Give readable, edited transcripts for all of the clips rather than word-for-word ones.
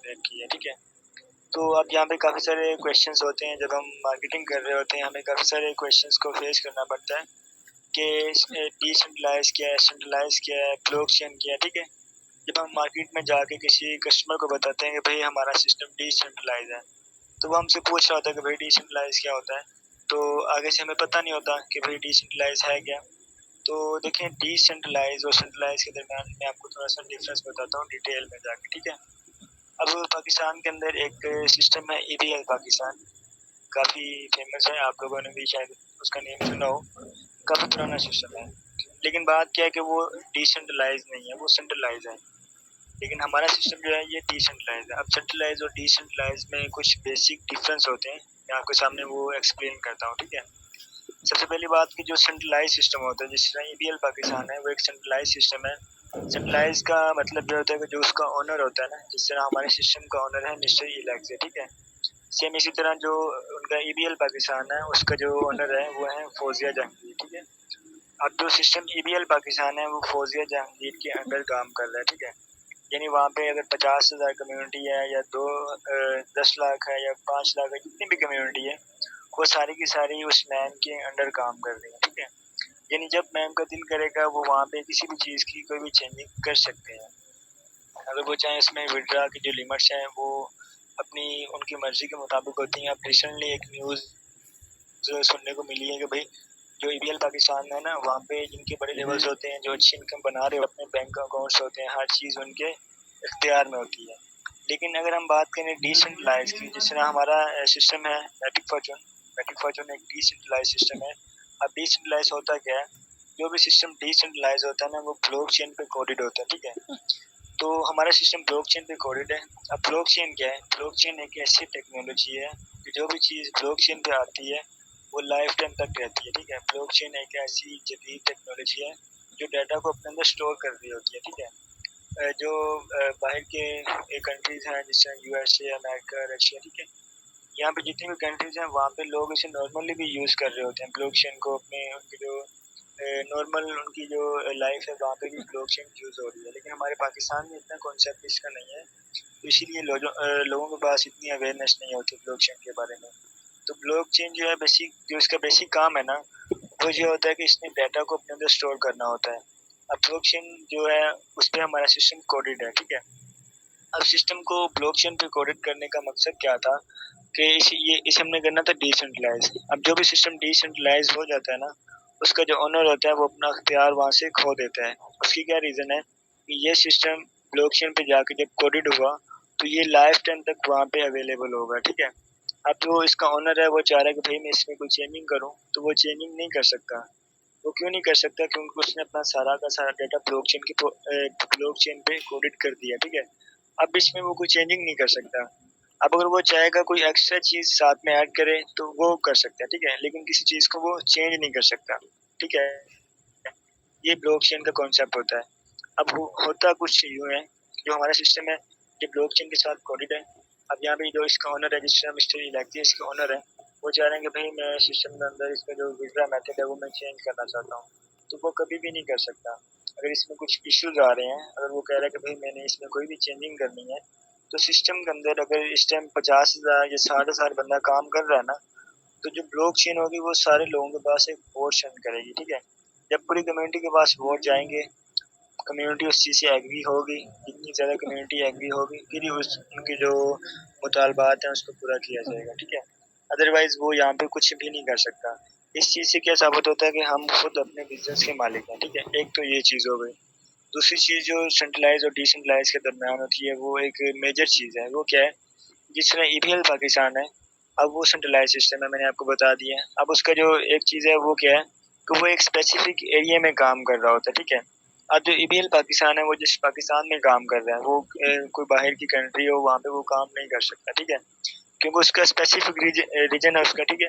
Crack की है, ठीक है। तो अब यहाँ पे काफ़ी सारे क्वेश्चंस होते हैं, जब हम मार्केटिंग कर रहे होते हैं हमें काफ़ी सारे क्वेश्चंस को फेस करना पड़ता है कि डिसेंट्रलाइज क्या है, सेंट्रलाइज क्या है, ब्लॉकचेन क्या है, ठीक है। जब हम मार्केट में जाके किसी कस्टमर को बताते हैं कि भाई हमारा सिस्टम डिसेंट्रलाइज है, तो वो हमसे पूछ रहा होता है कि भाई डिसेंट्रलाइज क्या होता है। तो आगे से हमें पता नहीं होता कि भाई डिसेंट्रलाइज है क्या। तो देखिए, डिसेंट्रलाइज और सेंट्रलाइज के दरमियान मैं आपको थोड़ा सा डिफरेंस बताता हूँ डिटेल में जाके, ठीक है। अब पाकिस्तान के अंदर एक सिस्टम है ईबीएल पाकिस्तान, काफ़ी फेमस है, आप लोगों ने भी शायद उसका नेम सुना हो। काफ़ी पुराना सिस्टम है, लेकिन बात क्या है कि वो डिसेंट्रलाइज नहीं है, वो सेंट्रलाइज है। लेकिन हमारा सिस्टम जो है ये डिसेंट्रलाइज है। अब सेंट्रलाइज और डिसेंट्रलाइज में कुछ बेसिक डिफरेंस होते हैं, मैं आपके सामने वो एक्सप्लेन करता हूँ, ठीक है। सबसे पहली बात कि जो सेंट्रलाइज सिस्टम होता है, जिस तरह ईबीएल पाकिस्तान है, वो एक सेंट्रलाइज सिस्टम है। सेंट्रलाइज का मतलब ये होता है कि जो उसका ओनर होता है ना, जिस तरह हमारे सिस्टम का ओनर है मिस्टर इलेक्स, ठीक है। सेम इसी तरह जो उनका ईबीएल पाकिस्तान है, उसका जो ओनर है वो है फौजिया जहांगीर, ठीक है। अब जो सिस्टम ईबीएल पाकिस्तान है वो फौजिया जहांगीर के अंडर काम कर रहा है, ठीक है। यानी वहाँ पे अगर 50,000 कम्युनिटी है या 10 लाख है या 5 लाख है, जितनी भी कम्युनिटी है, वो सारी की सारी उस मैम के अंडर काम कर रही है, ठीक है। यानी जब मैम का दिल करेगा वो वहाँ पे किसी भी चीज़ की कोई भी चेंजिंग कर सकते हैं। अगर वो चाहें इसमें विड्रा की जो लिमिट्स हैं वो अपनी उनकी मर्जी के मुताबिक होती हैं। अब रिसेंटली एक न्यूज़ सुनने को मिली है कि भाई जो ईबीएल पाकिस्तान है ना, वहाँ पे जिनके बड़े लेवल्स होते हैं, जो अच्छी इनकम बना रहे हो, अपने बैंक अकाउंट्स होते हैं, हर चीज़ उनके इख्तियार में होती है। लेकिन अगर हम बात करें डिसेंट्रलाइज की, जिस तरह हमारा सिस्टम है मैटिक फॉर्चून एक डिसेंट्रलाइज सिस्टम है। अब डिसेंट्रलाइज होता क्या है, जो भी सिस्टम डिसेंट्रलाइज होता है ना, वो ब्लॉकचेन पे कोडेड होता है, ठीक है। तो हमारा सिस्टम ब्लॉकचेन पे कोडेड है। अब ब्लॉकचेन क्या है? ब्लॉकचेन एक ऐसी टेक्नोलॉजी है कि जो भी चीज़ ब्लॉकचेन पे आती है वो लाइफ टाइम तक रहती है, ठीक है। ब्लॉकचेन एक ऐसी जदीद टेक्नोलॉजी है जो डाटा को अपने अंदर स्टोर कर रही होती है, ठीक है। जो बाहर के कंट्रीज हैं, जैसे यूएसए, अमेरिका, रशिया, ठीक है, यहाँ पे जितनी भी कंट्रीज हैं वहाँ पे लोग इसे नॉर्मली भी यूज़ कर रहे होते हैं ब्लॉकचेन को, अपने उनकी जो नॉर्मल उनकी जो लाइफ है वहाँ पे भी ब्लॉकचेन यूज़ हो रही है। लेकिन हमारे पाकिस्तान में इतना कॉन्सेप्ट इसका नहीं है, तो इसीलिए लोगों के पास इतनी अवेयरनेस नहीं होती ब्लॉकचेन के बारे में। तो ब्लॉकचेन जो है बेसिक, जो इसका बेसिक काम है ना, वो ये होता है कि इसने डाटा को अपने अंदर स्टोर करना होता है। अब ब्लॉकचेन जो है उस पर हमारा सिस्टम कोडेड है, ठीक है। अब सिस्टम को ब्लॉकचेन पे कोडेड करने का मकसद क्या था कि इसे हमने करना था डिसेंट्रलाइज। अब जो भी सिस्टम डिसेंट्रलाइज हो जाता है ना, उसका जो ओनर होता है वो अपना अख्तियार वहाँ से खो देता है। उसकी क्या रीज़न है कि ये सिस्टम ब्लॉकचेन पे जाके जब कोडेड हुआ तो ये लाइफ टाइम तक वहाँ पे अवेलेबल होगा, ठीक है। अब जो इसका ओनर है वो चाह रहा है कि भाई मैं इसमें कोई चेंजिंग करूँ, तो वो चेंजिंग नहीं कर सकता। वो क्यों नहीं कर सकता? क्योंकि उसने अपना सारा का सारा डाटा ब्लॉकचेन पे कोडेड कर दिया, ठीक है। अब इसमें वो कोई चेंजिंग नहीं कर सकता। अब अगर वो चाहेगा कोई एक्स्ट्रा चीज़ साथ में ऐड करे तो वो कर सकता है, ठीक है, लेकिन किसी चीज़ को वो चेंज नहीं कर सकता, ठीक है। ये ब्लॉकचेन का कॉन्सेप्ट होता है। अब होता कुछ यूँ है, जो हमारा सिस्टम है ये ब्लॉकचेन के साथ कोडेड है। अब यहाँ पे जो इसका ओनर है, जिस तरह मिस्टर इलेक्ट्री इसका ओनर है, वो चाह रहे हैं कि भाई मैं सिस्टम के अंदर इसका जो विड्रा मेथड है वो मैं चेंज करना चाहता हूँ, तो वो कभी भी नहीं कर सकता। अगर इसमें कुछ इश्यूज आ रहे हैं, अगर वो कह रहा है कि भाई मैंने इसमें कोई भी चेंजिंग करनी है, तो सिस्टम के अंदर अगर इस टाइम 50,000 या 60,000 बंदा काम कर रहा है ना, तो जो ब्लॉकचेन होगी वो सारे लोगों के पास एक वोट सेंड करेगी, ठीक है। जब पूरी कम्युनिटी के पास वोट जाएंगे, कम्युनिटी उस चीज़ से एग्री होगी, जितनी ज़्यादा कम्युनिटी एग्री होगी फिर ही उस उनके जो मुतालबात हैं उसको पूरा किया जाएगा, ठीक है। अदरवाइज़ वो यहाँ पे कुछ भी नहीं कर सकता। इस चीज़ से क्या साबित होता है कि हम खुद अपने बिजनेस के मालिक हैं, ठीक है। एक तो ये चीज़ हो गई। दूसरी चीज़ जो सेंट्रलाइज और डिसेंट्रलाइज के दरमियान होती है वो एक मेजर चीज़ है, वो क्या है, जिस तरह ईपीएल पाकिस्तान है, अब वो सेंट्रलाइज सिस्टम है, मैंने आपको बता दिया। अब उसका जो एक चीज़ है वो क्या है कि वो एक स्पेसिफिक एरिया में काम कर रहा होता है, ठीक है। अब जो ईपीएल पाकिस्तान है वो जिस पाकिस्तान में काम कर रहा है, वो कोई बाहर की कंट्री हो वहाँ पे वो काम नहीं कर सकता, ठीक है, क्योंकि उसका स्पेसिफिक रीजन है उसका, ठीक है।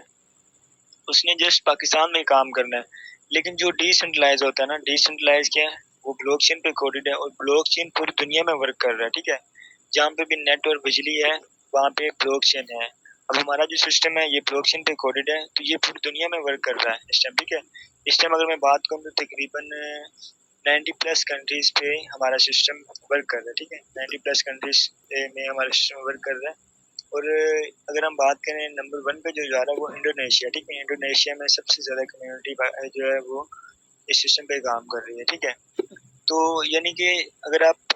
उसने जस्ट पाकिस्तान में काम करना है। लेकिन जो डिसेंट्रलाइज होता है ना, डिसेंट्रलाइज क्या है, वो ब्लॉकचेन पे कोडेड है और ब्लॉकचेन पूरी दुनिया में वर्क कर रहा है, ठीक है। जहाँ पे भी नेट और बिजली है वहाँ पे ब्लॉकचेन है। अब हमारा जो सिस्टम है ये ब्लॉकचेन पे कोडेड है, तो ये पूरी दुनिया में वर्क कर रहा है इस टाइम, ठीक है। इस टाइम अगर मैं बात करूँ तो तकरीबन 90+ कंट्रीज पे हमारा सिस्टम वर्क कर रहा है, ठीक है। 90+ कंट्रीज में हमारा सिस्टम वर्क कर रहा है। और अगर हम बात करें नंबर 1 पे जो जा रहा है वो इंडोनेशिया, ठीक है। इंडोनेशिया में सबसे ज़्यादा कम्युनिटी जो है वो इस सिस्टम पे काम कर रही है, ठीक है। तो यानी कि अगर आप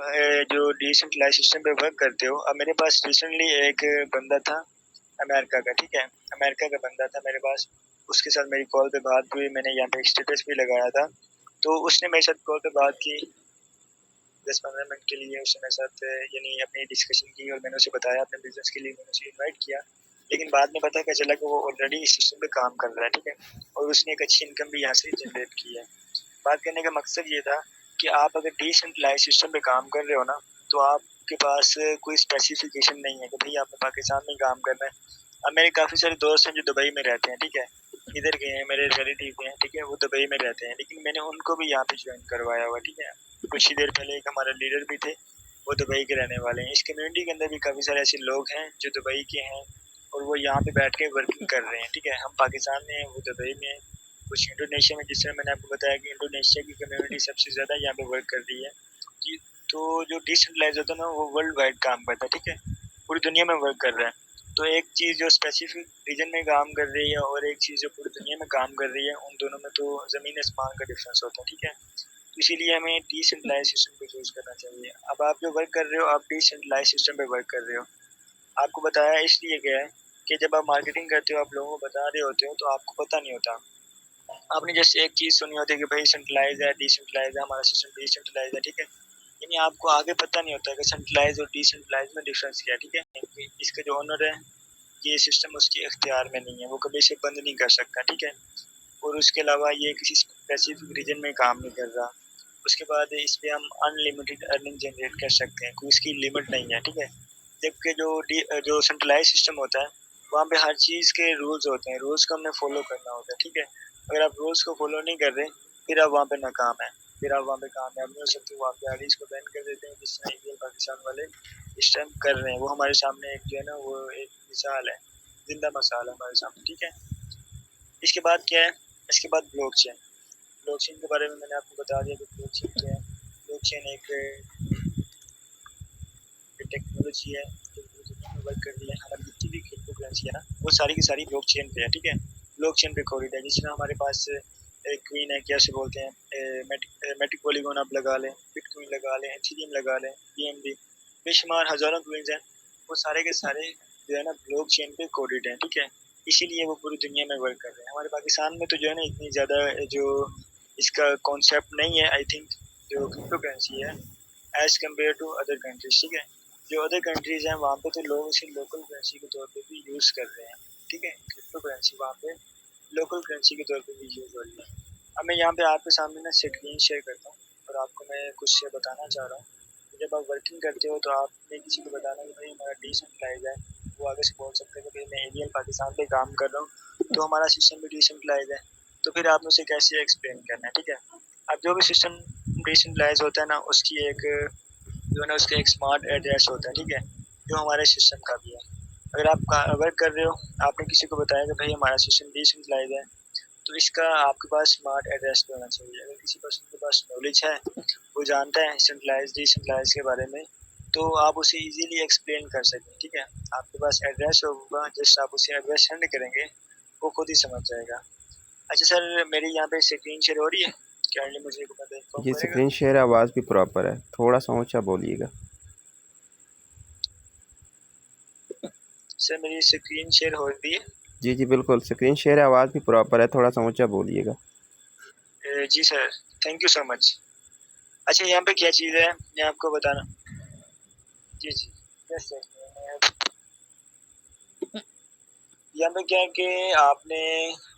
जो डिसेंट्रलाइज सिस्टम पे वर्क करते हो, अब मेरे पास रिसेंटली एक बंदा था अमेरिका का, ठीक है। अमेरिका का बंदा था मेरे पास, उसके साथ मेरी कॉल पे बात हुई, मैंने यहाँ पे स्टेटस भी लगाया था। तो उसने मेरे साथ कॉल पे बात की 10-15 मिनट के लिए, उसने मेरे साथ यानी अपनी डिस्कशन की और मैंने उसे बताया अपने बिजनेस के लिए, मैंने उसे इन्वाइट किया। लेकिन बाद में पता क्या चला कि वो ऑलरेडी इस सिस्टम पे काम कर रहा है, ठीक है। और उसने एक अच्छी इनकम भी यहाँ से जनरेट की है। बात करने का मकसद ये था कि आप अगर डिसेंट्रलाइज सिस्टम पे काम कर रहे हो ना, तो आपके पास कोई स्पेसिफिकेशन नहीं है कि भाई आपने पाकिस्तान में काम करना है। अब मेरे काफ़ी सारे दोस्त हैं जो दुबई में रहते हैं, ठीक है। इधर के हैं, मेरे रिलेटिव हैं, ठीक है, वो दुबई में रहते हैं, लेकिन मैंने उनको भी यहाँ पे ज्वाइन करवाया हुआ, ठीक है। कुछ ही देर पहले एक हमारा लीडर भी थे, वो दुबई के रहने वाले हैं। इस कम्युनिटी के अंदर भी काफ़ी सारे ऐसे लोग हैं जो दुबई के हैं और वो यहाँ पे बैठ के वर्किंग कर रहे हैं, ठीक है। हम पाकिस्तान में हैं, वो दुबई में हैं। कुछ इंडोनेशिया में, जिस तरह मैंने आपको बताया कि इंडोनेशिया की कम्युनिटी सबसे ज़्यादा यहाँ पे वर्क कर रही है। तो जो डिसेंट्रलाइज होता है ना, वो वर्ल्ड वाइड काम करता है, ठीक है, पूरी दुनिया में वर्क कर रहा है। तो एक चीज़ जो स्पेसिफिक रीजन में काम कर रही है और एक चीज़ जो पूरी दुनिया में काम कर रही है, उन दोनों में तो ज़मीन आसमान का डिफरेंस होता है, ठीक है। तो इसीलिए हमें डिसेंट्रलाइज सिस्टम को चूज करना चाहिए। अब आप जो वर्क कर रहे हो, आप डिसेंट्रलाइज सिस्टम पे वर्क कर रहे हो। आपको बताया इसलिए गया है कि जब आप मार्केटिंग करते हो, आप लोगों को बता रहे होते हो, तो आपको पता नहीं होता। आपने जैसे एक चीज़ सुनी होती है कि भाई सेंट्रलाइज है, डिसेंट्रलाइज है, हमारा सिस्टम डिसेंट्रलाइज है, ठीक है। यानी आपको आगे पता नहीं होता कि सेंट्रलाइज और डिसेंट्रलाइज में डिफरेंस क्या है, ठीक है। इसका जो ओनर है, ये सिस्टम उसके इख्तियार में नहीं है, वो कभी इसे बंद नहीं कर सकता, ठीक है। और उसके अलावा ये किसी स्पेसिफिक रीजन में काम नहीं कर रहा। उसके बाद इस पे हम अनलिमिटेड अर्निंग जनरेट कर सकते हैं, कोई इसकी लिमिट नहीं है, ठीक है। जबकि जो सेंट्रलाइज सिस्टम होता है, वहाँ पे हर चीज़ के रूल्स होते हैं, रूल्स को हमने फॉलो करना होता है, ठीक है। अगर आप रूल्स को फॉलो नहीं कर रहे, फिर आप वहाँ पे नाकाम है, फिर आप वहाँ पे कामयाब नहीं हो सकते। वो आपके आईडीज को बैन कर देते हैं, जिस तरह इंडियन पाकिस्तान वाले इस टाइम कर रहे हैं। वो हमारे सामने एक जो है ना, वो एक मिसाल है, जिंदा मसाल है हमारे सामने, ठीक है। इसके बाद क्या है, इसके बाद ब्लॉकचेन। ब्लॉकचेन के बारे में मैंने आपको बता दिया कि ब्लॉकचेन क्या है। ब्लॉकचेन एक टेक्नोलॉजी है जो पूरी दुनिया में वर्क कर रही है। हमारी जितनी भी क्रिप्टो करेंसी है ना, वो सारी की सारी ब्लॉकचेन पे है, ठीक है। ब्लॉकचेन पे कोडेड है। जिसमें हमारे पास क्वीन है, कैसे बोलते हैं, मेटिक पॉलीगॉन आप लगा लें, बिटकॉइन लगा लें, एथेरियम लगा लें, बीएनबी, बेशुमार हजारों क्वींस हैं। वो सारे के सारे जो है ना ब्लॉकचेन पे कोडेड हैं, ठीक है। इसीलिए वो पूरी दुनिया में वर्क कर रहे हैं। हमारे पाकिस्तान में तो जो है ना इतनी ज़्यादा जो इसका कॉन्सेप्ट नहीं है, आई थिंक, जो क्रिप्टो करेंसी है, as compare to other countries, ठीक है। जो अदर कंट्रीज हैं वहाँ पे तो लोग इसे लोकल करेंसी के तौर पे भी यूज़ कर रहे हैं, ठीक है। क्रिप्टो करेंसी वहाँ पे लोकल करेंसी के तौर पे भी यूज़ हो रही है। अब मैं यहाँ पे आपके सामने ना स्क्रीन शेयर करता हूँ और आपको मैं कुछ बताना चाह रहा हूँ। जब आप वर्किंग करते हो तो आपने किसी को बताना कि भाई हमारा डिसेंट्रलाइज है, वो आगे से बोल सकते हैं कि भाई मैं एरियल पाकिस्तान पे काम कर रहा हूँ, तो हमारा सिस्टम भी डिसेंट्रलाइज है। तो फिर आपने उसे कैसे एक्सप्लेन करना है, ठीक है। अब जो भी सिस्टम डिसेंट्रलाइज होता है ना, उसकी एक जो है ना उसका एक स्मार्ट एड्रेस होता है, ठीक है, जो हमारे सिस्टम का भी है। अगर आप वर्क कर रहे हो, आपने किसी को बताया कि भाई हमारा सिस्टम डिसेंट्रलाइज है, तो इसका आपके पास स्मार्ट एड्रेस भी होना चाहिए। अगर किसी पर्सन के पास नॉलेज है, वो जानता है सेंट्रलाइज डिसेंट्रलाइज के बारे में, तो आप उसे इजीली एक्सप्लेन कर सकें, ठीक है। आपके पास एड्रेस होगा, जस्ट आप उसे एड्रेस सेंड करेंगे, वो खुद ही समझ जाएगा। अच्छा सर, मेरी यहाँ पे स्क्रीन शेयर हो रही है, काइंडली मुझे एक बार इन्फॉर्म जी, करेगा। स्क्रीन शेयर आवाज़ भी प्रॉपर है, थोड़ा सा ऊंचा बोलिएगा। सर मेरी स्क्रीन शेयर हो रही है। जी जी बिल्कुल, स्क्रीन शेयर आवाज़ भी प्रॉपर है, थोड़ा सा ऊंचा बोलिएगा। जी sir, thank you so much. अच्छा यहाँ पे क्या चीज़ है, मैं आपको बताना। जी जी, यस सर। यहाँ पे क्या है कि आपने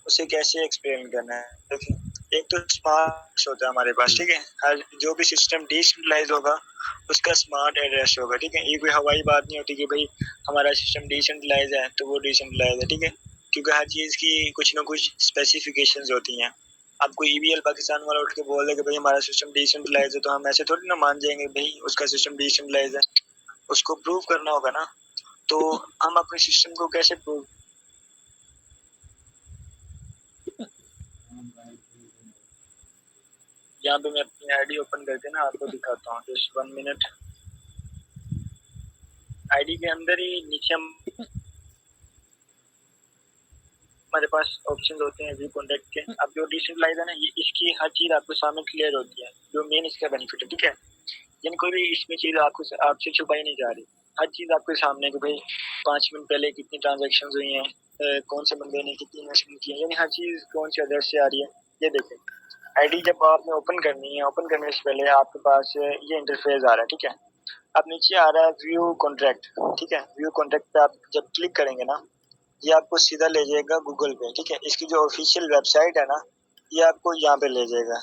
उसे कैसे एक्सप्लेन करना है। देखिए, एक तो स्मार्ट होता है हमारे पास, ठीक है। हर जो भी सिस्टम डिसेंट्रलाइज होगा, उसका स्मार्ट एड्रेस होगा, ठीक है। ये कोई हवाई बात नहीं होती कि भाई हमारा सिस्टम डिसेंट्रलाइज है तो वो डिसेंट्रलाइज है, ठीक है। क्योंकि हर चीज़ की कुछ ना कुछ स्पेसिफिकेशंस होती हैं। आपको ईवीएल पाकिस्तान वाला उठ के बोल दे कि भाई हमारा सिस्टम डिसेंट्रलाइज है, तो हम ऐसे थोड़ी ना मान जाएंगे भाई उसका सिस्टम डिसेंट्रलाइज है। उसको प्रूव करना होगा ना। तो हम अपने सिस्टम को कैसे प्रूव। यहाँ पे मैं अपनी आईडी ओपन करके ना आपको दिखाता हूँ, जस्ट 1 मिनट। आईडी के अंदर ही नीचे हमारे पास ऑप्शन होते हैं व्यू कॉन्टैक्ट के। अब जो डिसेंट्रलाइज है ना, ये इसकी हर चीज आपको सामने क्लियर होती है, जो मेन इसका बेनिफिट है, ठीक है। यानी कोई भी इसमें चीज आपसे छुपाई नहीं जा रही, हर चीज आपके सामने कि भाई 5 मिनट पहले कितनी ट्रांजेक्शन हुई हैं, कौन से बंदे ने कितनी इन्वेस्टमेंट की है, यानी हर चीज कौन सी एड्रेस से आ रही है। ये देखें, आईडी जब आपने ओपन करनी है, ओपन करने से पहले आपके पास ये इंटरफेस आ रहा है, ठीक है। अब नीचे आ रहा है व्यू कॉन्ट्रैक्ट, ठीक है। व्यू कॉन्ट्रैक्ट पे आप जब क्लिक करेंगे ना, ये आपको सीधा ले जाएगा गूगल पे, ठीक है। इसकी जो ऑफिशियल वेबसाइट है ना, ये आपको यहाँ पे ले जाएगा।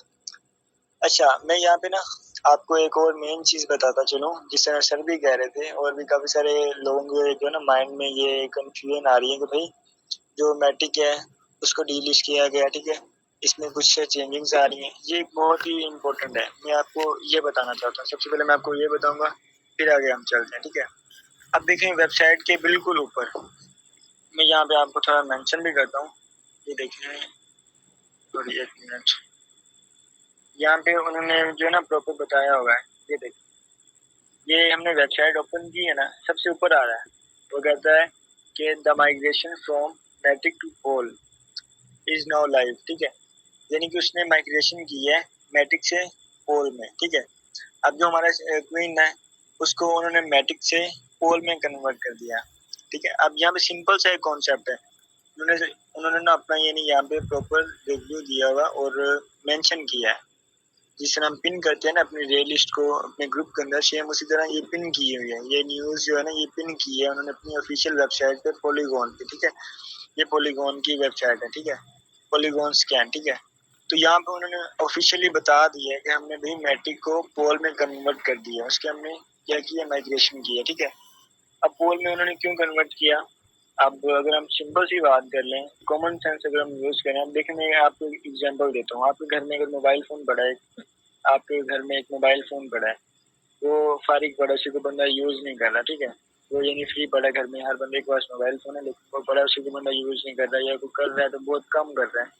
अच्छा, मैं यहाँ पे ना आपको एक और मेन चीज बताता चलूँ, जिस तरह सर भी कह रहे थे और भी काफी सारे लोगों के जो ना माइंड में ये कंफ्यूजन आ रही है कि भाई जो मैटिक है उसको डीलिस्ट किया गया, ठीक है, इसमें कुछ चेंजिंग्स आ रही हैं। ये बहुत ही इम्पोर्टेंट है, मैं आपको ये बताना चाहता हूँ। सबसे पहले मैं आपको ये बताऊंगा, फिर आगे हम चलते हैं, ठीक है। अब देखें वेबसाइट के बिल्कुल ऊपर, मैं यहाँ पे आपको थोड़ा मेंशन भी करता हूँ, ये देखें, सॉरी 1 मिनट, यहाँ पे उन्होंने जो है ना प्रॉपर बताया हुआ है। ये देखिए, ये हमने वेबसाइट ओपन की है ना, सबसे ऊपर आ रहा है, वो कहता है कि the migration from Matic to POL is now live, ठीक है। यानी कि उसने माइग्रेशन की है मैट्रिक से पोल में, ठीक है। अब जो हमारा क्वीन है उसको उन्होंने मैट्रिक से पोल में कन्वर्ट कर दिया, ठीक है। अब यहाँ पे सिंपल सा एक कॉन्सेप्ट है, उन्होंने उन्होंने ना अपना यानी यहाँ पे प्रॉपर रिव्यू दिया हुआ और मेंशन किया है। जिस तरह हम पिन करते हैं ना अपनी रे लिस्ट को अपने ग्रुप के अंदर, सेम उसी तरह ये पिन की हुई है। ये न्यूज़ जो है ना, ये पिन की है उन्होंने अपनी ऑफिशियल वेबसाइट पे, पॉलीगॉन पे, ठीक है। ये पॉलीगॉन की वेबसाइट है, ठीक है, पॉलीगॉन स्कैन, ठीक है। तो यहाँ पे उन्होंने ऑफिशियली बता दिया है कि हमने भी मैट्रिक को पोल में कन्वर्ट कर दिया, उसके हमने क्या किया, माइग्रेशन किया, ठीक है। अब पोल में उन्होंने क्यों कन्वर्ट किया, अब अगर हम सिंपल सी बात कर लें, कॉमन सेंस अगर हम यूज करें, अब देखिए मैं आपको एग्जांपल देता हूँ। आपके घर में अगर मोबाइल फोन पड़ा है, आपके घर में एक मोबाइल फोन पड़ा है, वो फारिग पड़ा, उसी को बंदा यूज नहीं कर रहा, ठीक है। वो यानी फ्री पड़ा है घर में, हर बंदे के पास मोबाइल फोन है, लेकिन वो पड़ा उसी को बंदा यूज नहीं कर रहा, या कोई कर रहा है तो बहुत कम कर रहा है,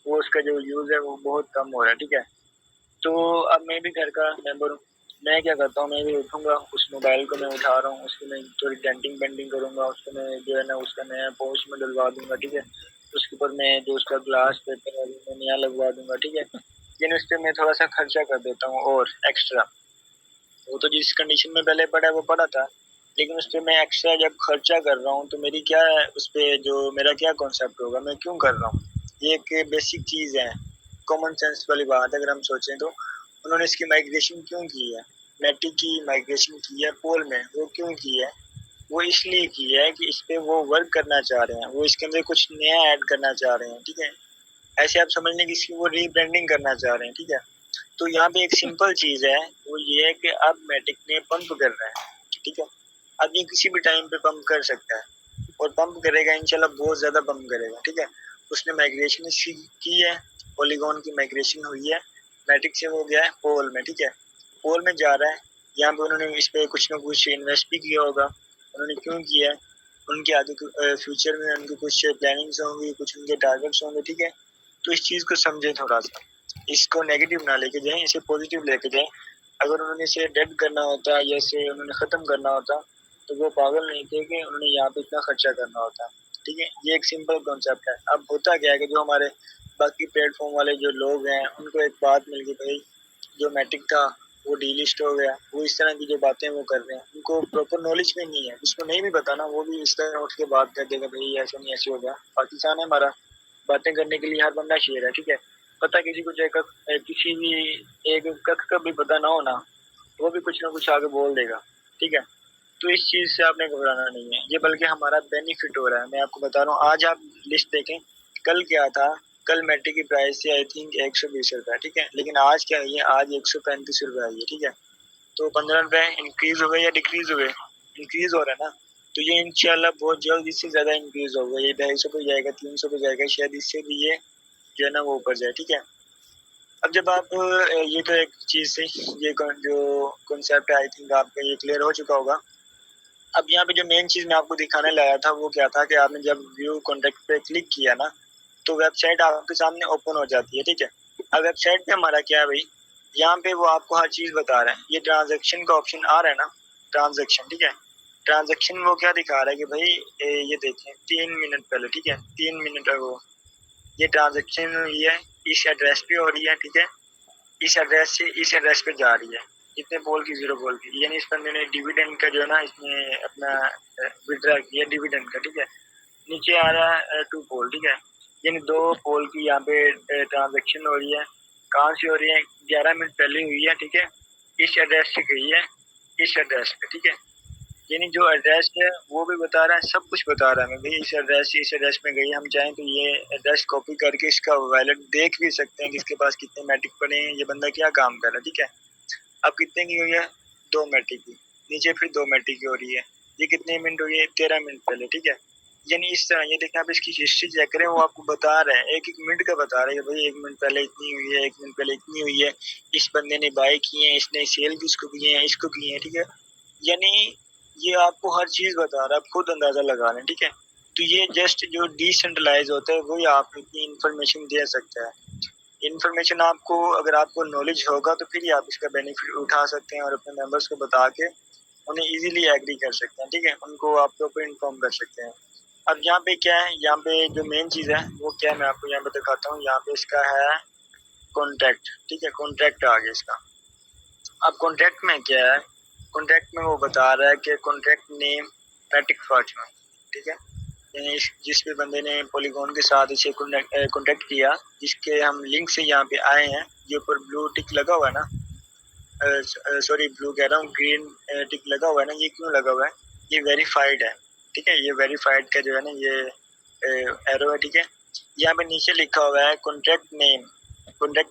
वो उसका जो यूज है वो बहुत कम हो रहा है, ठीक है। तो अब मैं भी घर का मेंबर हूँ, मैं क्या करता हूँ, मैं भी उठूंगा, उस मोबाइल को मैं उठा रहा हूँ, उसकी मैं थोड़ी डेंटिंग पेंटिंग करूंगा, उसको मैं जो है ना उसका नया पोस्ट में डलवा दूंगा, ठीक है। उसके ऊपर मैं जो उसका ग्लास पेपर है वो मैं नया लगवा दूंगा, ठीक है। लेकिन उस पर मैं थोड़ा सा खर्चा कर देता हूँ और एक्स्ट्रा, वो तो जिस कंडीशन में पहले पड़ा है वो पड़ा था, लेकिन उस पर मैं एक्स्ट्रा जब खर्चा कर रहा हूँ तो मेरी क्या है उस पर जो मेरा क्या कॉन्सेप्ट होगा, मैं क्यों कर रहा हूँ। ये एक बेसिक चीज़ है, कॉमन सेंस वाली बात अगर हम सोचें तो। उन्होंने इसकी माइग्रेशन क्यों की है, मैट्रिक की माइग्रेशन की है पोल में, वो क्यों की है, वो इसलिए की है कि इस पे वो वर्क करना चाह रहे हैं, वो इसके अंदर कुछ नया ऐड करना चाह रहे हैं, ठीक है। ऐसे आप समझ लें कि इसकी वो रीब्रांडिंग करना चाह रहे हैं, ठीक है। तो यहाँ पे एक सिंपल चीज है, वो ये है कि अब मैटिक ने पंप कर रहा है, ठीक है। अब ये किसी भी टाइम पे पंप कर सकता है और पंप करेगा, इंशाल्लाह बहुत ज्यादा पंप करेगा, ठीक है। उसने माइग्रेशन इसकी की है, पॉलीगॉन की माइग्रेशन हुई है, मैटिक से हो गया है पोल में, ठीक है। पोल में जा रहा है, यहाँ पे उन्होंने इस पे कुछ ना कुछ इन्वेस्ट भी किया होगा, उन्होंने क्यों किया है, उनके आगे फ्यूचर में उनकी कुछ प्लानिंग्स होंगी, कुछ उनके टारगेट्स होंगे, ठीक है। तो इस चीज को समझे थोड़ा सा, इसको नेगेटिव ना लेके जाएं, इसे पॉजिटिव लेके जाएं। अगर उन्होंने इसे डेड करना होता या इसे उन्होंने खत्म करना होता तो वो पागल नहीं थे कि उन्होंने यहाँ पे इतना खर्चा करना होता, ठीक है। ये एक सिंपल कॉन्सेप्ट है। अब होता क्या है कि जो हमारे बाकी प्लेटफॉर्म वाले जो लोग हैं उनको एक बात मिल गई, भाई जो मैट्रिक था वो डीलिस्ट हो गया, वो इस तरह की जो बातें वो कर रहे हैं, उनको प्रॉपर नॉलेज भी नहीं है, उसको नहीं भी पता ना, वो भी इस तरह उठ के बात कर देगा, भाई ऐसा नहीं ऐसे हो गया। पाकिस्तान है हमारा, बातें करने के लिए हर बंदा शेर है, ठीक है। पता किसी को चाहे किसी भी एक कख का भी पता ना हो ना, वो भी कुछ ना कुछ आगे बोल देगा, ठीक है। तो इस चीज से आपने घबराना नहीं है, ये बल्कि हमारा बेनिफिट हो रहा है। मैं आपको बता रहा हूँ, आज आप लिस्ट देखें, कल क्या था, कल मैट्रिक की प्राइस थी आई थिंक 120 रुपये, ठीक है, लेकिन आज क्या है, आज 135 रुपये आई है, ठीक है। तो 15 रुपये इंक्रीज हो गए या डिक्रीज हुए, इंक्रीज हो रहा है ना। तो ये इंशाल्लाह बहुत जल्द इससे ज्यादा इंक्रीज होगा, ये 250 पे जाएगा, 300 पे जाएगा, शायद इससे भी ये जो है ना वो ऊपर जाए, ठीक है। अब जब आप ये तो एक चीज थी, ये जो कॉन्सेप्ट है आई थिंक आपका ये क्लियर हो चुका होगा। अब यहाँ पे जो मेन चीज मैं आपको दिखाने लाया था वो क्या था कि आपने जब व्यू कॉन्टेक्ट पे क्लिक किया ना, तो वेबसाइट आपके सामने ओपन हो जाती है, ठीक है। अब वेबसाइट पे हमारा क्या है भाई, यहाँ पे वो आपको हर चीज़ बता रहा है। ये ट्रांजैक्शन का ऑप्शन आ रहा है ना, ट्रांजैक्शन, ठीक है। ट्रांजैक्शन वो क्या दिखा रहा है कि भाई ये देखें 3 मिनट पहले, ठीक है, 3 मिनट वो ये ट्रांजैक्शन हुई है, इस एड्रेस पे हो रही है, ठीक है, इस एड्रेस से इस एड्रेस पे जा रही है, कितने पोल की, 0 पोल की, यानी इस बंदे ने डिविडेंड का जो है ना इसने अपना विड्रा किया डिविडेंड का, ठीक है। नीचे आ रहा है 2 पोल, ठीक है, यानी 2 पोल की यहाँ पे ट्रांजैक्शन हो रही है। कहाँ से हो रही है? 11 मिनट पहले हुई है, ठीक है, इस एड्रेस से गई है इस एड्रेस पे, ठीक है। यानी जो एड्रेस है वो भी बता रहा है, सब कुछ बता रहा है हमें, भाई इस एड्रेस से इस एड्रेस में गई। हम चाहें तो ये एड्रेस कॉपी करके इसका वैलेट देख भी सकते हैं कि इसके पास कितने मैट्रिक पड़े हैं, ये बंदा क्या काम कर रहा है, ठीक है। अब कितने की हुई है? 2 मैट्रिक की। नीचे फिर 2 मैट्रिक की हो रही है। ये कितने मिनट हुई है? 13 मिनट पहले, ठीक है। यानी इस तरह ये देखें, आप इसकी हिस्ट्री चेक करें, वो आपको बता रहे हैं, एक एक मिनट का बता रहे हैं कि भाई 1 मिनट पहले इतनी हुई है, 1 मिनट पहले इतनी हुई है, इस बंदे ने बाय किए हैं, इसने सेल भी इसको किए हैं, इसको किए हैं, ठीक है। यानी ये आपको हर चीज बता रहा है, आप खुद अंदाजा लगा लें, ठीक है। तो ये जस्ट जो डिसेंट्रलाइज होता है वही आप इतनी इंफॉर्मेशन दे सकता है। इन्फॉर्मेशन आपको, अगर आपको नॉलेज होगा तो फिर ही आप इसका बेनिफिट उठा सकते हैं और अपने मेंबर्स को बता के उन्हें इजीली एग्री कर सकते हैं, ठीक है, उनको आपके ऊपर इन्फॉर्म कर सकते हैं। अब यहाँ पे क्या है, यहाँ पे जो मेन चीज़ है वो क्या है, मैं आपको यहाँ पे दिखाता हूँ। यहाँ पे इसका है कॉन्ट्रैक्ट, ठीक है, कॉन्ट्रैक्ट आ गया इसका। अब कॉन्ट्रैक्ट में क्या है, कॉन्ट्रैक्ट में वो बता रहा है कि कॉन्ट्रैक्ट नेम मैट्रिक फॉर्चून, ठीक है, यानी जिस भी बंदे ने पॉलीगॉन के साथ इसे कॉन्टैक्ट किया, जिसके हम लिंक से यहाँ पे आए हैं, ये ऊपर ब्लू टिक लगा हुआ है ना, सॉरी ब्लू कह रहा हूँ, ग्रीन टिक लगा हुआ है ना, ये क्यों लगा हुआ है? ये वेरीफाइड है, ठीक है, ये वेरीफाइड का जो है ना ये एरो है, ठीक है। यहाँ पे नीचे लिखा हुआ है कॉन्ट्रैक्ट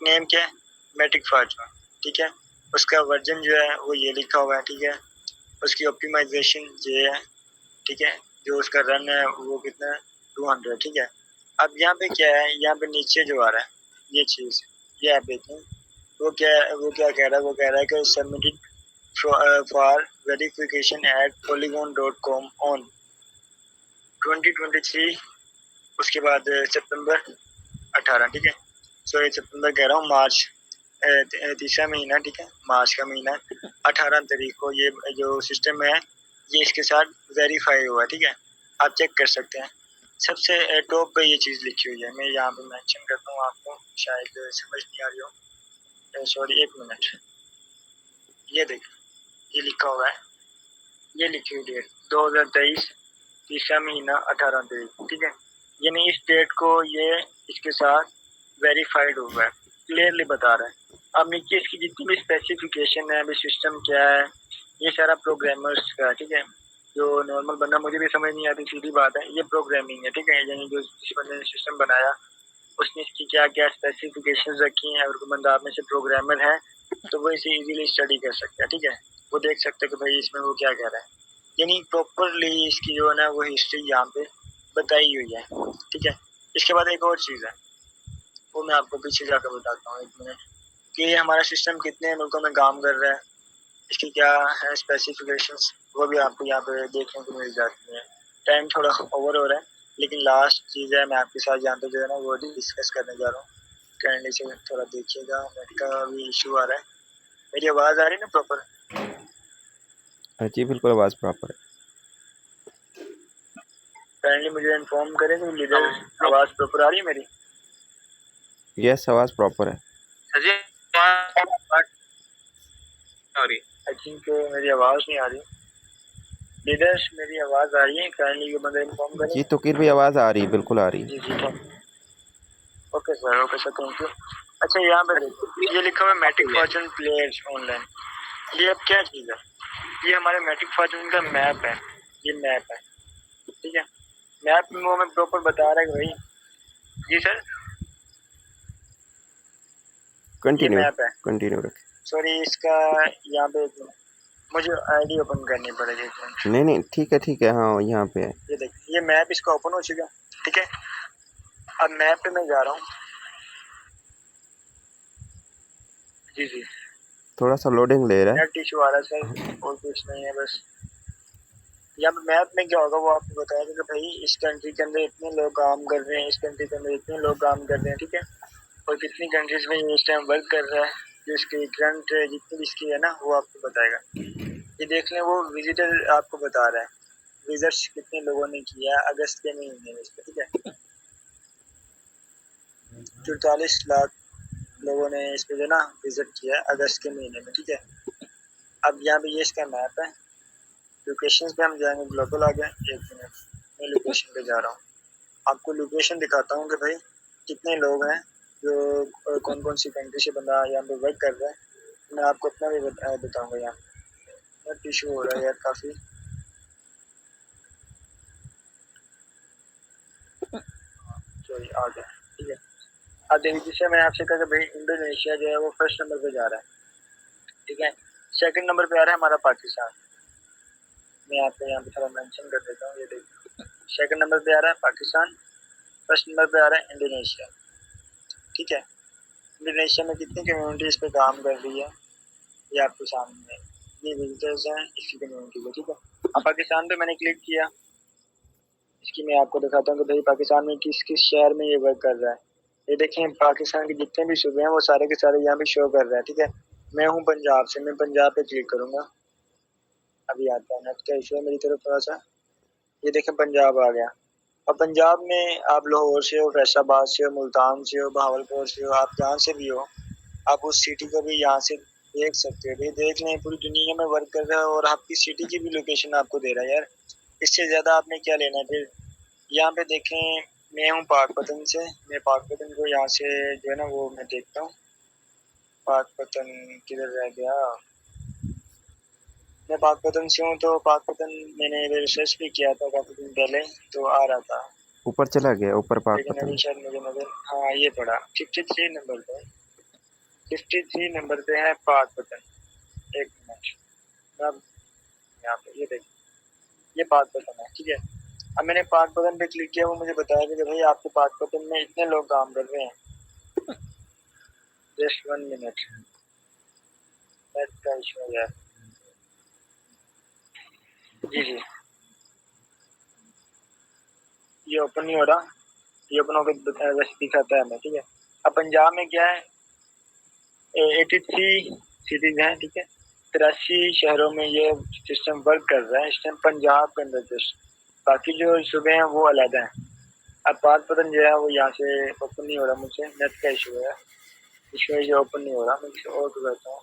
नेम क्या है? मैट्रिक फॉर्चून, ठीक है। उसका वर्जन जो है वो ये लिखा हुआ है, ठीक है। उसकी ऑप्टिमाइजेशन ये है, ठीक है, जो उसका रन है वो कितना है? 200, ठीक है। अब यहाँ पे क्या है, यहाँ पे नीचे जो आ रहा है ये चीज़, ये आप देखें, वो क्या कह रहा है, वो कह रहा है कि submitted for verification eight polygon.com on 2023, उसके बाद सितंबर 18, ठीक है, सॉरी सितंबर कह रहा हूँ, मार्च, तीसरा महीना, ठीक है, मार्च का महीना, 18 तारीख को ये जो सिस्टम है ये इसके साथ वेरीफाई हुआ है, ठीक है। आप चेक कर सकते हैं, सबसे टॉप पे ये चीज़ लिखी हुई है, मैं यहाँ पे मेंशन करता हूँ, आपको शायद समझ नहीं आ रही हो, सॉरी 1 मिनट, ये देखिए, ये लिखा हुआ है, ये लिखी हुई डेट 2023 तीसरा महीना 18 तारीख, ठीक है। यानी इस डेट को ये इसके साथ वेरीफाइड हुआ है, क्लियरली बता रहा है। अब नीचे इसकी जितनी भी स्पेसिफिकेशन है, अभी सिस्टम क्या है, ये सारा प्रोग्रामर्स का, ठीक है, जो नॉर्मल बंदा, मुझे भी समझ नहीं आती, सीधी बात है, ये प्रोग्रामिंग है, ठीक है, यानी जो जिस बंदे ने सिस्टम बनाया उसने इसकी क्या क्या स्पेसिफिकेशन रखी हैं, अगर कोई बंदा आप में से प्रोग्रामर है तो वो इसे इजीली स्टडी कर सकता है, ठीक है, वो देख सकते हैं कि भाई इसमें वो क्या कह रहा है, यानी प्रॉपरली इसकी जो है ना वो हिस्ट्री यहाँ पे बताई हुई है, ठीक है। इसके बाद एक और चीज़ है, वो मैं आपको पीछे जाकर बताता हूँ, 1 मिनट, कि हमारा सिस्टम कितने मुल्कों में काम कर रहा है, इसकी क्या है स्पेसिफिकेशंस, वो भी आपको यहाँ पे देखने को मिल जाती है। टाइम थोड़ा ओवर हो रहा है, लेकिन लास्ट चीज़ है, मैं आपके साथ जानते जो है ना वो डिस्कस करने जा रहा हूँ, काइंडली से थोड़ा देखिएगा, नेट का भी इशू आ रहा है। मेरी आवाज़ आ रही है ना प्रॉपर? जी बिल्कुल, आवाज़ प्रॉपर काइंडली मुझे इन्फॉर्म करें कि लीडर आवाज़ प्रॉपर आ रही है मेरी? है। यस, आवाज़ प्रॉपर है। आई थिंक मेरी आवाज़ नहीं आ रही। लीडर्स मेरी आवाज़ आ रही है, काइंडली ये बंदा इन्फॉर्म करें। जी तुकीर भी आवाज़ आ रही है, बिल्कुल आ रही है। जी जी ओके सर, थैंक यू। अच्छा यहाँ पे देखिए, ये लिखा हुआ है मैट्रिक फॉर्चून प्लेयर्स ऑनलाइन, ये अब क्या चीज़ है? ये हमारे मैट्रिक फॉर्चून का मैप है, ये मैप है, ठीक है। मैप में वो हमें प्रॉपर बता रहा है कि भाई, जी सर, ये मैप है, कंटिन्यू रखें। सॉरी इसका यहाँ पे मुझे आईडी ओपन करनी पड़ेगी, एक मिनट। नहीं ठीक है, हाँ यहाँ पे है। ये देखिए, ये मैप इसका ओपन हो चुका, ठीक है। अब मैप पे मैं जा रहा हूँ, जी जी, थोड़ा सा लोडिंग ले रहा है। नेट इशू आ रहा है सर, और कुछ नहीं है, बस यहाँ पे मैप में क्या होगा वो आपको बताएगा कि भाई इस कंट्री के अंदर इतने लोग काम कर रहे हैं, इस कंट्री के अंदर इतने लोग काम कर रहे हैं, ठीक है, और कितनी कंट्रीज में ये इस टाइम वर्क कर रहा है, जो इसकी करंट जितनी भी इसकी है ना वो आपको बताएगा। ये देख लें, वो विजिटर आपको बता रहा है विजिट्स कितने लोगों ने किया अगस्त के महीने में इस पर, ठीक है। 44 लाख लोगों ने इस पे जो ना विजिट किया अगस्त के महीने में, ठीक है। अब यहाँ पे ये इसका मैप है। लोकेशन पे हम जाएंगे, ग्लोबल आ गया। एक मिनट, मैं लोकेशन पे जा रहा हूँ, आपको लोकेशन दिखाता हूँ कि भाई कितने लोग हैं जो कौन कौन सी कंट्री से बंदा यहाँ पे वर्क कर रहा है। मैं आपको अपना भी बताऊँगा। यहाँ नेट इशू हो रहा है यार काफ़ी। सॉरी, आ गया, ठीक है। अब देखिए, जिससे मैं आपसे कहा कि भाई इंडोनेशिया जो है वो फर्स्ट नंबर पे जा रहा है, ठीक है। सेकंड नंबर पे आ रहा है हमारा पाकिस्तान। मैं आपको यहाँ पे थोड़ा मेंशन कर देता हूँ, ये देखिए सेकंड नंबर पे आ रहा है पाकिस्तान, फर्स्ट नंबर पे आ रहा है इंडोनेशिया, ठीक है। इंडोनेशिया में कितनी कम्युनिटी इस पे काम कर रही है ये आपके सामने है। ये विजिटर्स हैं इसकी कम्युनिटी को, ठीक है। अब पाकिस्तान पे मैंने क्लिक किया, इसकी मैं आपको दिखाता हूँ कि भाई पाकिस्तान में किस किस शहर में ये वर्क कर रहा है। ये देखें, पाकिस्तान के जितने भी सूबे हैं वो सारे के सारे यहाँ पे शो कर रहे हैं, ठीक है। मैं हूँ पंजाब से, मैं पंजाब पे क्लिक करूँगा। अभी आता है, नेट का इशू है मेरी तरफ थोड़ा सा। ये देखें, पंजाब आ गया। और पंजाब में आप लाहौर से हो, फैसलाबाद से हो, मुल्तान से हो, बहावलपुर से हो, आप जहाँ से भी हो, आप उस सिटी को भी यहाँ से देख सकते हो। भाई देख लें, पूरी दुनिया में वर्क कर रहा है और आपकी सिटी की भी लोकेशन आपको दे रहा है यार। इससे ज़्यादा आपने क्या लेना है फिर। यहाँ पे देखें, मैं हूँ पाकपतन से, मैं पाकपतन को यहाँ से जो है ना वो मैं देखता हूँ। पाकपतन किधर रह गया। मैं पाकपतन से हूँ, तो पाकपतन मैंने रिसर्च भी किया था काफ़ी दिन पहले, तो आ रहा था। ऊपर चला गया, ऊपर लेकिन पाकपतन। अभी शायद मुझे नजर, हाँ ये पड़ा 53 नंबर पे, 53 नंबर पे है पाकपतन। एक मिनट, अब यहाँ पे ये देखिए, ये पाकपतन है, ठीक है। अब मैंने पाकपतन पे क्लिक किया, वो मुझे बताया कि भाई आपके पाकपतन में इतने लोग काम कर रहे हैं। जस्ट 1 मिनट, नेट का इशू है यार। जी जी, ये ओपन नहीं हो रहा, ये ओपन होकर वैसे दिखाता है हमें, ठीक है। अब पंजाब में क्या है, 83 सिटीज हैं, ठीक है। 83 शहरों में ये सिस्टम वर्क कर रहा है इस टाइम पंजाब के अंदर। जस्ट बाकी जो सूबे हैं वो अलग हैं। अब पाकपतन जो है वो यहाँ से ओपन नहीं हो रहा, मुझसे नेट का इशू है, इस वजह से ओपन नहीं हो रहा। मैं किसी और को कहता हूँ।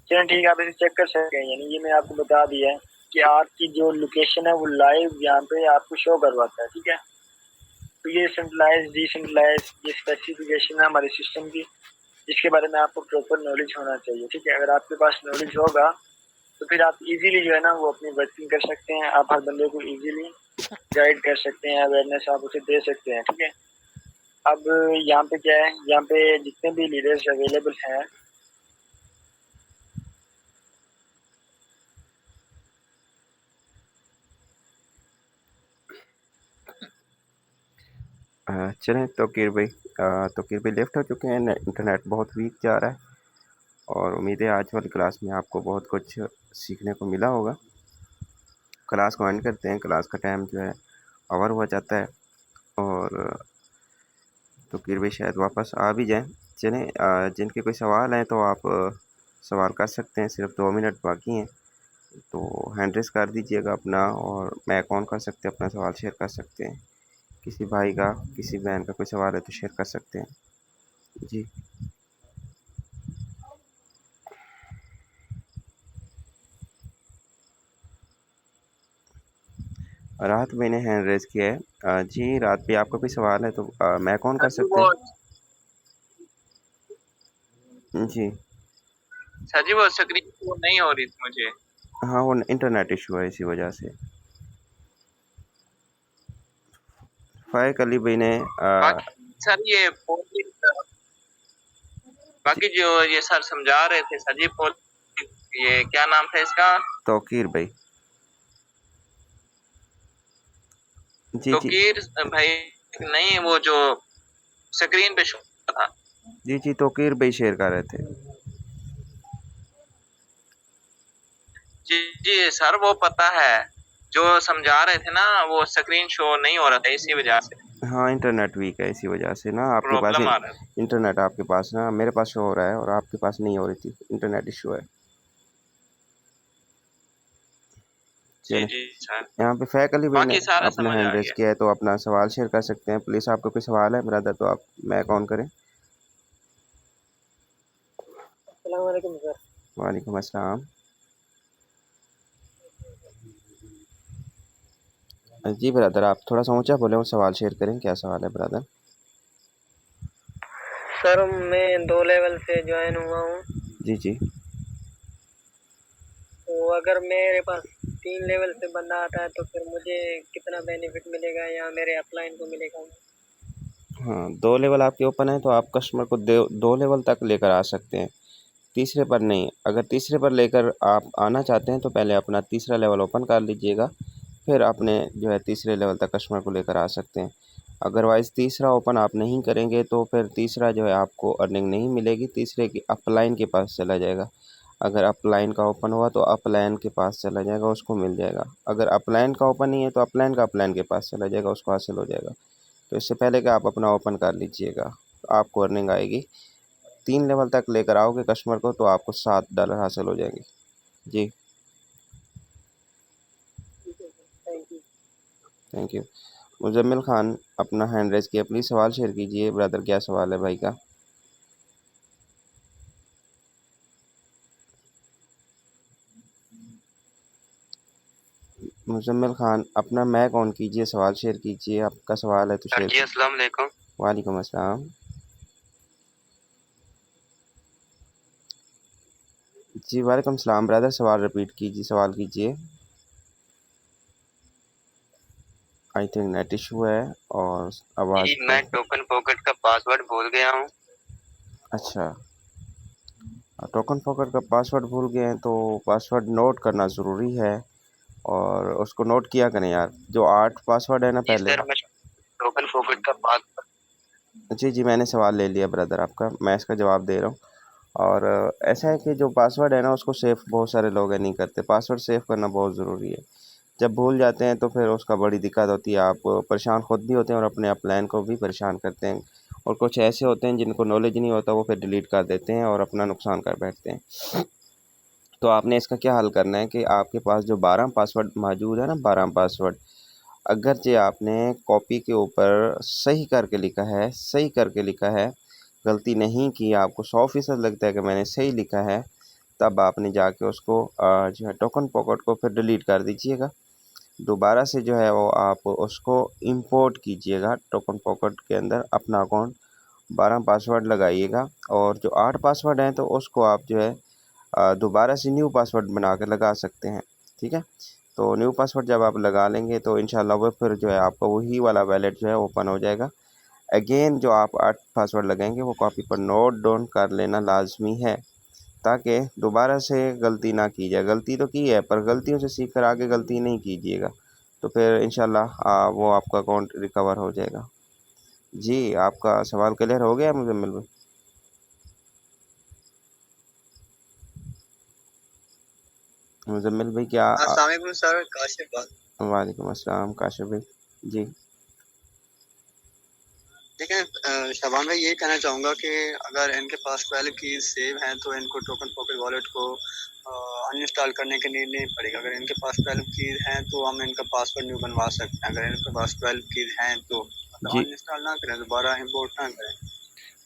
चलिए ठीक है, आप इसे चेक कर सकते हैं। यानी ये मैं आपको बता दिया है कि आपकी जो लोकेशन है वो लाइव यहाँ पे आपको शो करवाता है, ठीक है। तो ये सेंट्रलाइज डिसेंट्रलाइज ये स्पेसिफिकेशन है हमारे सिस्टम की, जिसके बारे में आपको प्रॉपर नॉलेज होना चाहिए, ठीक है। अगर आपके पास नॉलेज होगा तो फिर आप इजीली जो है ना वो अपनी वर्किंग कर सकते हैं। आप हर बंदे को इजीली गाइड कर सकते हैं, अवेयरनेस आप उसे दे सकते हैं, ठीक है। अब यहाँ पे क्या है, यहाँ पे जितने भी लीडर्स अवेलेबल हैं, चलें तोकीर भाई लेफ्ट हो चुके हैं। इंटरनेट बहुत वीक जा रहा है और उम्मीद है आज वाली क्लास में आपको बहुत कुछ सीखने को मिला होगा। क्लास को एंड करते हैं, क्लास का टाइम जो है ओवर हो जाता है और तोकीर भाई शायद वापस आ भी जाएं। चलें, जिनके कोई सवाल हैं तो आप सवाल कर सकते हैं, सिर्फ 2 मिनट बाकी हैं तो हैंड रेस कर दीजिएगा अपना और माइक ऑन कर सकते हैं, अपना सवाल शेयर कर सकते हैं। किसी भाई का, किसी बहन का कोई सवाल है तो शेयर कर सकते हैं जी। राहत भाई ने हैंड रेज किया है। जी राहत भाई, आपका कोई सवाल है तो मैं कौन कर सकते वो हैं जी। सर जी वो स्क्रीन वो नहीं हो रही थी मुझे। हाँ, वो इंटरनेट इशू है इसी वजह से। फाइक अली भाई ने बाकी सर ये बाकी जो ये सर समझा रहे थे सर जी ये क्या नाम था इसका? तौकीर भाई। जी जी तोकीर भाई नहीं, वो जो स्क्रीन पे शो था। जी जी, तौकीर भाई शेयर कर रहे थे। जी जी सर, वो पता है जो समझा रहे थे ना, वो स्क्रीन शो नहीं हो रहा था इसी वजह से। हाँ इंटरनेट वीक है, इसी वजह से ना आपके पास प्रॉब्लम आ रहा है। इंटरनेट आपके पास ना, मेरे पास शो हो रहा है और आपके पास नहीं हो रही थी, इंटरनेट इशू है। जी चले, जी सर, यहाँ पे फैक अली भाई ने बाकी सारा अपना समझ हैंड आ रेज गया। किया है, तो अपना सवाल शेयर कर सकते हैं प्लीज़। आपको कोई सवाल है ब्रदर तो आप मैं ऑन करें। अस्सलाम वालेकुम सर। वालेकुम अस्सलाम। जी ब्रदर आप थोड़ा सा ऊंचा बोले और सवाल शेयर करें, क्या सवाल है ब्रदर? सर मैं 2 लेवल से ज्वाइन हुआ हूँ, जी जी। तो अगर मेरे पास 3 लेवल से बंदा आता है तो फिर मुझे कितना बेनिफिट मिलेगा या मेरे अपलाइन को मिलेगा? हाँ 2 लेवल आपके ओपन है तो आप कस्टमर को 2 लेवल तक लेकर आ सकते हैं, तीसरे पर नहीं। अगर तीसरे पर लेकर आप आना चाहते हैं तो पहले अपना तीसरा लेवल ओपन कर लीजिएगा, फिर अपने जो है तीसरे लेवल तक कस्टमर को लेकर आ सकते हैं। अदरवाइज़ तीसरा ओपन आप नहीं करेंगे तो फिर तीसरा जो है आपको अर्निंग नहीं मिलेगी, तीसरे की अपलाइन के पास चला जाएगा। अगर अपलाइन का ओपन हुआ तो अपलाइन के पास चला जाएगा, उसको मिल जाएगा। अगर अपलाइन का ओपन नहीं है तो अपलाइन का अपलाइन के पास चला जाएगा, उसको हासिल हो जाएगा। तो इससे पहले कि आप अपना ओपन कर लीजिएगा, आपको अर्निंग आएगी। 3 लेवल तक लेकर आओगे कस्टमर को तो आपको $7 हासिल हो जाएंगे। जी thank you. Thank you. Muzammil Khan अपना हैंड रेज किया, प्लीज़ सवाल शेयर कीजिए ब्रदर, क्या सवाल है भाई का? मुजम्मिल खान अपना मैक ऑन कीजिए, सवाल शेयर कीजिए, आपका सवाल है तो सर शेयर जी कीजिए। अस्सलाम वालेकुम। वालेकुम अस्सलाम। जी वालेकुम सलाम ब्रदर, सवाल रिपीट कीजिए, सवाल कीजिए। आई थिंक नेट इशू है और आवाज़ जी मैं टोकन पॉकेट का पासवर्ड भूल गया हूँ। अच्छा, टोकन पॉकेट का पासवर्ड भूल गए हैं तो पासवर्ड नोट करना ज़रूरी है, और उसको नोट किया करें यार, जो 8 पासवर्ड है ना जी पहले। सर मैं टोकन पॉकेट का पासवर्ड। जी जी, मैंने सवाल ले लिया ब्रदर आपका, मैं इसका जवाब दे रहा हूँ। और ऐसा है कि जो पासवर्ड है ना उसको सेव बहुत सारे लोग नहीं करते, पासवर्ड सेव करना बहुत ज़रूरी है। जब भूल जाते हैं तो फिर उसका बड़ी दिक्कत होती है, आप परेशान खुद भी होते हैं और अपने अपलाइन को भी परेशान करते हैं। और कुछ ऐसे होते हैं जिनको नॉलेज नहीं होता, वो फिर डिलीट कर देते हैं और अपना नुकसान कर बैठते हैं। तो आपने इसका क्या हल करना है कि आपके पास जो 12 पासवर्ड मौजूद है ना, 12 पासवर्ड, अगर जे आपने कॉपी के ऊपर सही करके लिखा है, सही करके लिखा है, गलती नहीं की, आपको 100% लगता है कि मैंने सही लिखा है, तब आपने जाके उसको जो है टोकन पॉकेट को फिर डिलीट कर दीजिएगा। दोबारा से जो है वो आप उसको इंपोर्ट कीजिएगा टोकन पॉकेट के अंदर, अपना अकाउंट 12 पासवर्ड लगाइएगा, और जो 8 पासवर्ड हैं तो उसको आप जो है दोबारा से न्यू पासवर्ड बना के लगा सकते हैं। ठीक है, तो न्यू पासवर्ड जब आप लगा लेंगे तो इंशाल्लाह वो फिर जो है आपका वही वाला वैलेट जो है ओपन हो जाएगा। अगेन जो आप 8 पासवर्ड लगाएंगे वो कॉपी पर नोट डाउन कर लेना लाजमी है, ताकि दोबारा से गलती ना की जाए। गलती तो की है पर गलतियों से सीख कर आगे गलती नहीं कीजिएगा, तो फिर इंशाल्लाह वो आपका अकाउंट रिकवर हो जाएगा। जी आपका सवाल क्लियर हो गया मुजम्मिल भाई? मुजम्मिल भाई क्या अस्सलाम वालेकुम सर, काशिफ बात। वालेकुम अस्सलाम काशिफ भाई। जी लेकिन शबान भाई ये कहना चाहूँगा कि अगर इनके पास 12 कीज सेव हैं तो इनको टोकन पॉकेट वॉलेट को अनइंस्टॉल करने की नीड नहीं पड़ेगी। अगर इनके पास 12 कीज हैं तो हम इनका पासवर्ड न्यू बनवा सकते हैं। अगर इनके पास 12 कीज हैं तो मतलब जी अनइंस्टॉल ना करें, दोबारा इंपोर्ट ना करें।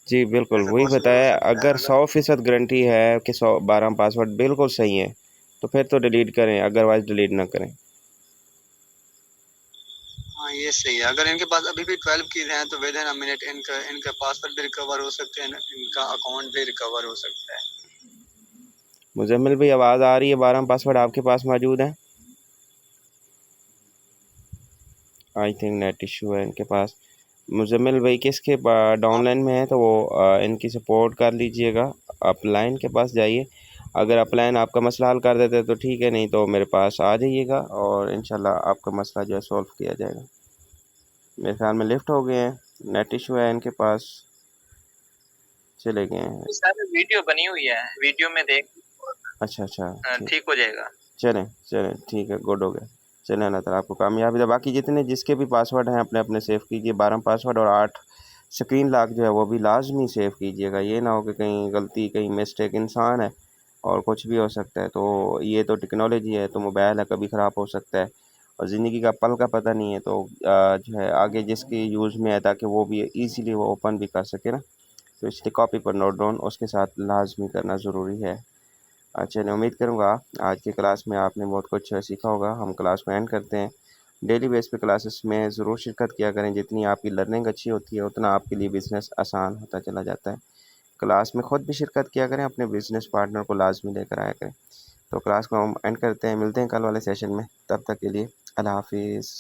जी बिल्कुल ऐसा वही पॉसिबल हो बताया, सकता है अगर अगर 100% गारंटी है कि 12 पासवर्ड बिल्कुल सही है तो फिर तो डिलीट करें, अदरवाइज़ डिलीट ना करें। हाँ ये सही है। अगर इनके पास अभी भी 12 कीज हैं तो विद इन अ मिनट इनका इनका पासवर्ड भी रिकवर हो सकते हैं, इनका अकाउंट भी रिकवर हो सकता है। मुजम्मिल भाई आवाज़ आ रही है? 12 पासवर्ड आपके पास मौजूद हैं? आई थिंक नेट इशू है इनके पास। मुजम्मिल भाई किसके डाउनलाइन में है तो वो इनकी सपोर्ट कर लीजिएगा, अपलाइन के पास जाइए। अगर अपलाइन आपका मसला हल कर देते तो ठीक है, नहीं तो मेरे पास आ जाइएगा और इंशाल्लाह आपका मसला जो है सॉल्व किया जाएगा। मेरे ख्याल में लिफ्ट हो गए हैं, नेट इशू है इनके पास, चले गए हैं। सर वीडियो बनी हुई है, वीडियो में देख अच्छा अच्छा ठीक, ठीक हो जाएगा। चलें चलें ठीक है, गुड हो गया। चलिए अल्लाह ताला आपको कामयाबी दे। बाकी जितने जिसके भी पासवर्ड हैं अपने अपने सेव कीजिए, 12 पासवर्ड और 8 स्क्रीन लॉक जो है वो भी लाजमी सेव कीजिएगा। ये ना हो कि कहीं गलती, कहीं मिस्टेक, इंसान है और कुछ भी हो सकता है। तो ये तो टेक्नोलॉजी है, तो मोबाइल है, कभी ख़राब हो सकता है और ज़िंदगी का पल का पता नहीं है। तो जो है आगे जिसकी यूज़ में है ताकि वो भी ईज़िली वो ओपन भी कर सके ना, तो इसलिए कॉपी पर नोट डाउन उसके साथ लाजमी करना ज़रूरी है। अच्छा, मैं उम्मीद करूँगा आज की क्लास में आपने बहुत कुछ सीखा होगा। हम क्लास को एंड करते हैं। डेली बेस पे क्लासेस में ज़रूर शिरकत किया करें। जितनी आपकी लर्निंग अच्छी होती है उतना आपके लिए बिज़नेस आसान होता चला जाता है। क्लास में ख़ुद भी शिरकत किया करें, अपने बिज़नेस पार्टनर को लाजमी लेकर आया करें। तो क्लास को हम एंड करते हैं, मिलते हैं कल वाले सेशन में। तब तक के लिए अल्लाह हाफिज़।